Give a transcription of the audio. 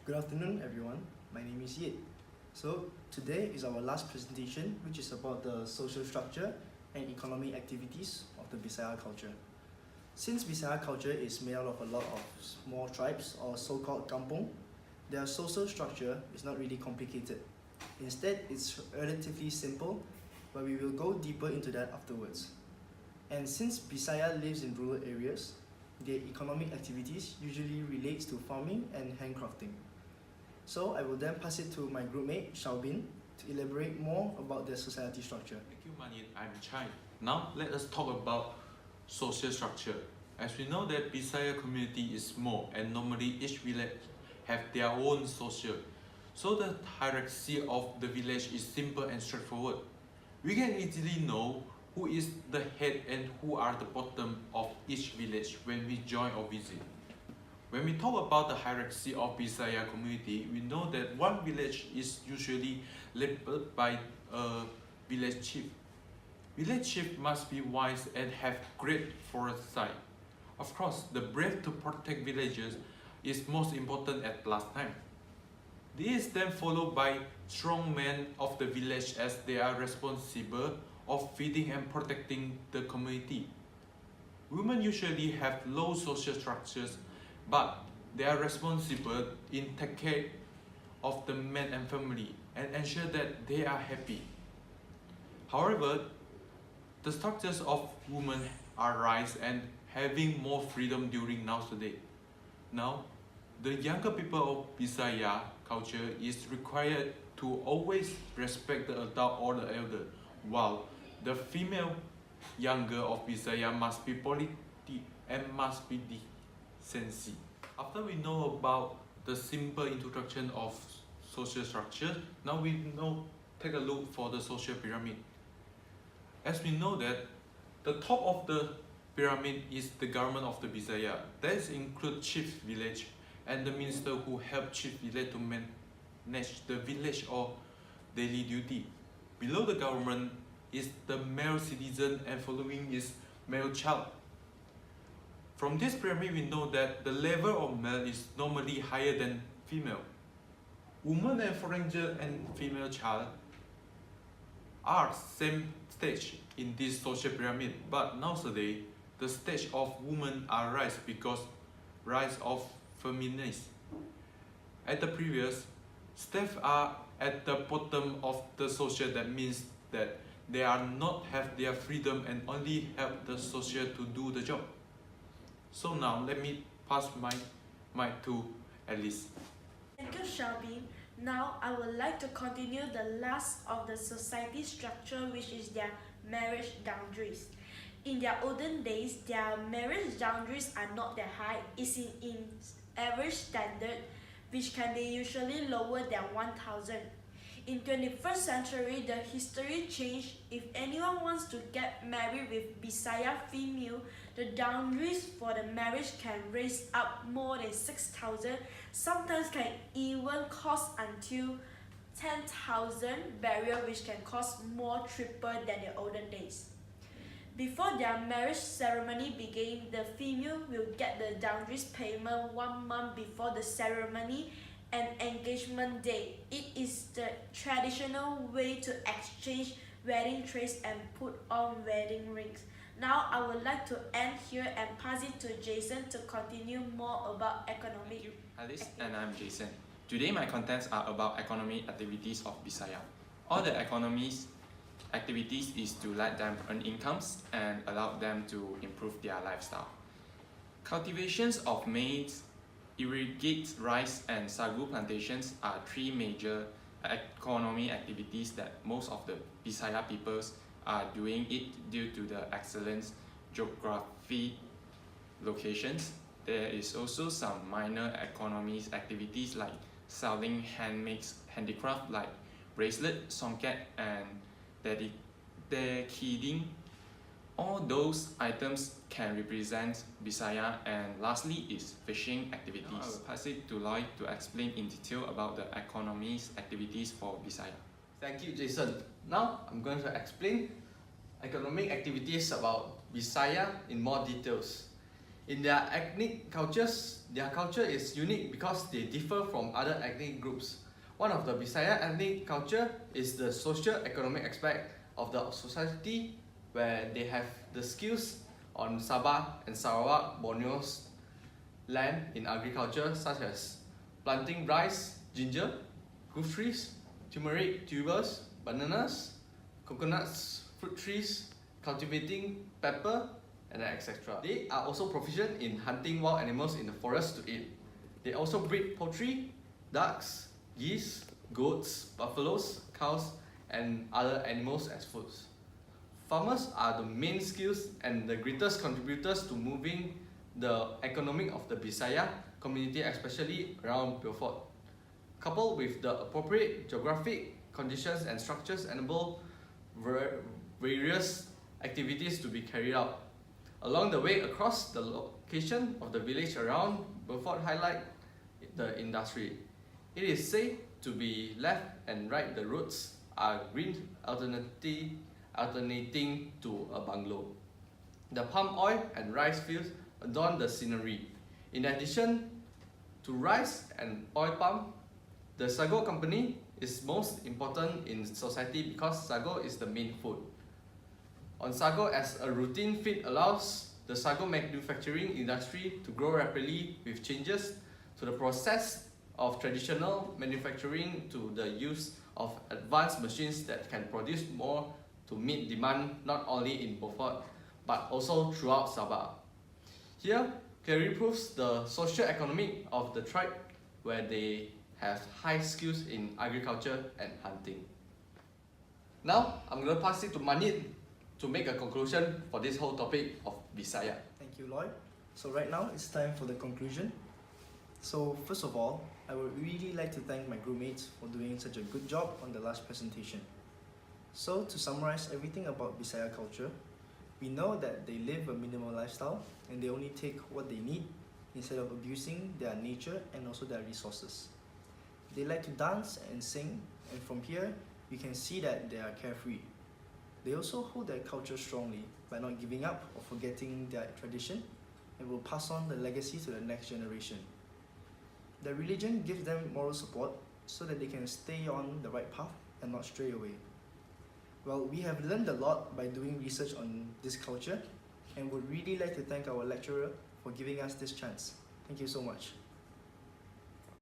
Good afternoon, everyone. My name is Yit. So today is our last presentation, which is about the social structure and economic activities of the Bisaya culture. Since Bisaya culture is made out of a lot of small tribes or so-called kampong, their social structure is not really complicated. Instead, it's relatively simple, but we will go deeper into that afterwards. And since Bisaya lives in rural areas, their economic activities usually relates to farming and handcrafting. So I will then pass it to my groupmate Shao to elaborate more about their society structure. Thank you, Manit. I'm Chai. Now let us talk about social structure. As we know that Bisaya community is small and normally each village have their own social. So the hierarchy of the village is simple and straightforward. We can easily know who is the head and who are the bottom of each village when we join or visit. When we talk about the hierarchy of Bisaya community, we know that one village is usually led by a village chief. Village chief must be wise and have great foresight. Of course, the brave to protect villages is most important at last time. This is then followed by strong men of the village as they are responsible of feeding and protecting the community. Women usually have low social structures, but they are responsible in take care of the men and family and ensure that they are happy. However, the structures of women are rise and having more freedom during nowadays. Now, the younger people of Bisaya culture is required to always respect the adult or the elder, while the female younger of Bisaya must be polite and must be decency. After we know about the simple introduction of social structure, now we take a look for the social pyramid. As we know that the top of the pyramid is the government of the Bisaya. That includes chief village and the minister who help chief village to manage the village or daily duty. Below the government is the male citizen and following is male child. From this pyramid we know that the level of male is normally higher than female. Woman and foreigner and female child are same stage in this social pyramid, but nowadays the stage of women are rise because rise of feminists. At the previous, staff are at the bottom of the social, that means that they are not have their freedom and only help the social to do the job. So now let me pass my mic to Alice. Thank you, Shelby. Now I would like to continue the last of the society structure, which is their marriage boundaries. In their olden days, their marriage boundaries are not that high. It's in average standard, which can be usually lower than 1,000. In 21st century, the history changed. If anyone wants to get married with Bisaya female, the boundaries for the marriage can raise up more than 6,000. Sometimes can even cost until 10,000 barrier, which can cost more triple than the olden days. Before their marriage ceremony begins, the female will get the dowries payment 1 month before the ceremony and engagement day. It is the traditional way to exchange wedding trays and put on wedding rings. Now I would like to end here and pass it to Jason to continue more about economic. Thank you, Alice, and I'm Jason. Today my contents are about economic activities of Bisaya. All the economies activities is to let them earn incomes and allow them to improve their lifestyle. Cultivations of maize, irrigate rice and sagu plantations are three major economic activities that most of the Bisaya peoples are doing it due to the excellent geography locations. There is also some minor economic activities like selling handmade handicraft like bracelet, songket and dedicating. All those items can represent Bisaya, and lastly is fishing activities. Now I will pass it to Loy to explain in detail about the economic activities for Bisaya. Thank you, Jason. Now I'm going to explain economic activities about Bisaya in more details. In their ethnic cultures, their culture is unique because they differ from other ethnic groups. One of the Bisaya ethnic culture is the socio-economic aspect of the society, where they have the skills on Sabah and Sarawak, Borneo's land in agriculture, such as planting rice, ginger, gooseberry trees, turmeric tubers, bananas, coconuts, fruit trees, cultivating pepper, and etc. They are also proficient in hunting wild animals in the forest to eat. They also breed poultry, ducks, geese, goats, buffaloes, cows, and other animals as foods. Farmers are the main skills and the greatest contributors to moving the economy of the Bisaya community, especially around Beaufort. Coupled with the appropriate geographic conditions and structures, enable various activities to be carried out. Along the way across the location of the village around Beaufort highlight the industry. It is safe to be left and right the roads are green alternating to a bungalow. The palm oil and rice fields adorn the scenery. In addition to rice and oil palm, the sago company is most important in society because sago is the main food. On sago as a routine feed allows the sago manufacturing industry to grow rapidly with changes to the process of traditional manufacturing to the use of advanced machines that can produce more to meet demand not only in Beaufort but also throughout Sabah. Here clearly proves the socio-economic of the tribe, where they have high skills in agriculture and hunting. Now I'm going to pass it to Manit to make a conclusion for this whole topic of Bisaya. Thank you, Loy. So right now it's time for the conclusion. So first of all, I would really like to thank my groupmates for doing such a good job on the last presentation. So to summarize everything about Bisaya culture, we know that they live a minimal lifestyle and they only take what they need instead of abusing their nature and also their resources. They like to dance and sing, and from here we can see that they are carefree. They also hold their culture strongly by not giving up or forgetting their tradition, and will pass on the legacy to the next generation. Their religion gives them moral support so that they can stay on the right path and not stray away. Well, we have learned a lot by doing research on this culture and would really like to thank our lecturer for giving us this chance. Thank you so much.